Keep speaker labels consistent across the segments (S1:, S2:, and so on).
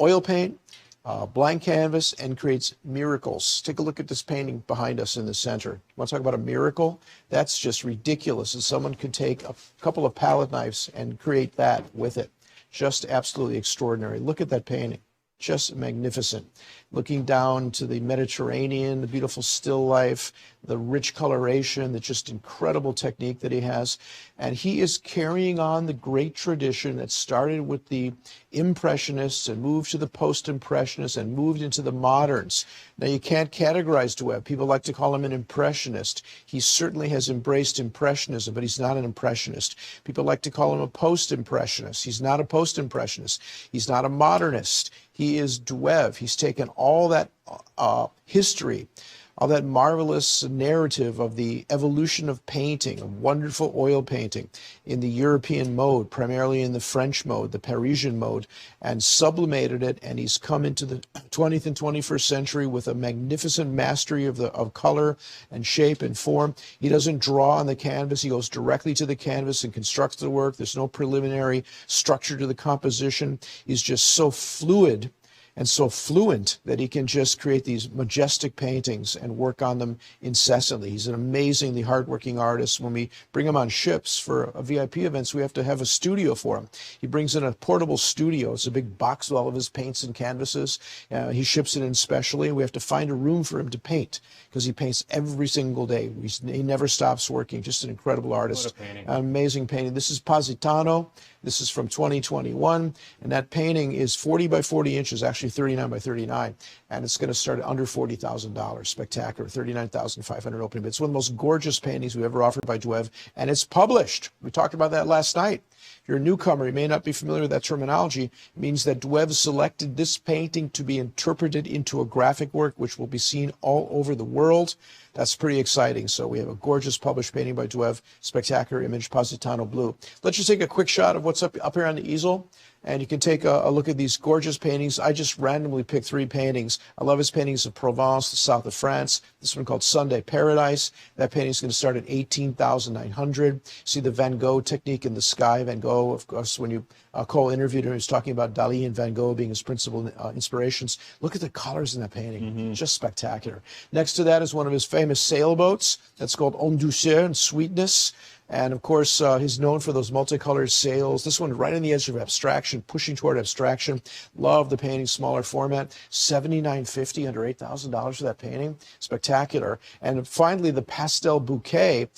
S1: oil paint, blank canvas, and creates miracles. Take a look at this painting behind us in the center. You want to talk about a miracle? That's just ridiculous. And someone could take a couple of palette knives and create that with it. Just absolutely extraordinary. Look at that painting. Just magnificent. Looking down to the Mediterranean, the beautiful still life, the rich coloration, the just incredible technique that he has. And he is carrying on the great tradition that started with the Impressionists and moved to the Post-Impressionists and moved into the moderns. Now, you can't categorize Duaiv. People like to call him an Impressionist. He certainly has embraced Impressionism, but he's not an Impressionist. People like to call him a Post-Impressionist. He's not a Post-Impressionist. He's not a modernist. He is Duaiv. He's taken all that history, all that marvelous narrative of the evolution of painting, of wonderful oil painting in the European mode, primarily in the French mode, the Parisian mode, and sublimated it, and he's come into the 20th and 21st century with a magnificent mastery of color and shape and form. He doesn't draw on the canvas. He goes directly to the canvas and constructs the work. There's no preliminary structure to the composition. He's just so fluid and so fluent that he can just create these majestic paintings and work on them incessantly. He's an amazingly hardworking artist. When we bring him on ships for VIP events, we have to have a studio for him. He brings in a portable studio. It's a big box with all of his paints and canvases. He ships it in specially. We have to find a room for him to paint because he paints every single day. He never stops working. Just an incredible artist.
S2: What a painting.
S1: An amazing painting. This is Positano. This is from 2021, and that painting is 40 by 40 inches, actually 39 by 39, and it's going to start at under $40,000. Spectacular, 39,500 opening bids. It's one of the most gorgeous paintings we've ever offered by Duaiv, and it's published. We talked about that last night. If you're a newcomer, you may not be familiar with that terminology. It means that Duaiv selected this painting to be interpreted into a graphic work, which will be seen all over the world. That's pretty exciting. So we have a gorgeous published painting by Duaiv, spectacular image, Positano blue. Let's just take a quick shot of what's up here on the easel. And you can take a look at these gorgeous paintings. I just randomly picked 3 paintings. I love his paintings of Provence, the south of France. This one called Sunday Paradise. That painting is going to start at $18,900. See the Van Gogh technique in the sky. Van Gogh, of course, when you Cole interviewed him, he was talking about Dali and Van Gogh being his principal inspirations. Look at the colors in that painting. Just spectacular. Next to that is one of his famous sailboats. That's called En Douceur, and Sweetness. And of course, he's known for those multicolored sails. This one right on the edge of abstraction, pushing toward abstraction. Love the painting, smaller format. $79.50, under $8,000 for that painting. Spectacular. And finally, the Pastel Bouquet.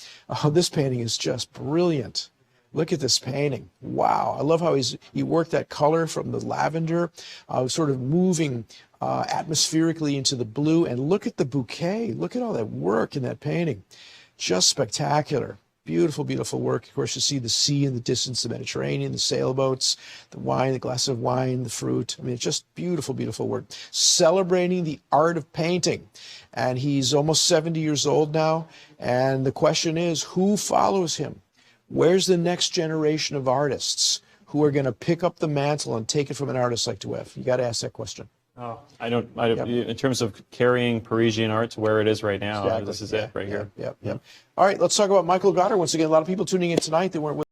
S1: This painting is just brilliant. Look at this painting. Wow. I love how he worked that color from the lavender, sort of moving atmospherically into the blue. And look at the bouquet. Look at all that work in that painting. Just spectacular. Beautiful, beautiful work. Of course, you see the sea in the distance, the Mediterranean, the sailboats, the wine, the glass of wine, the fruit. I mean, it's just beautiful, beautiful work. Celebrating the art of painting. And he's almost 70 years old now. And the question is, who follows him? Where's the next generation of artists who are going to pick up the mantle and take it from an artist like Duaiv? You got to ask that question.
S2: Oh, I don't. In terms of carrying Parisian art to where it is right now,
S1: Exactly.
S2: this is it right here.
S1: Yep. All right, let's talk about Michael Goddard once again. A lot of people tuning in tonight that weren't with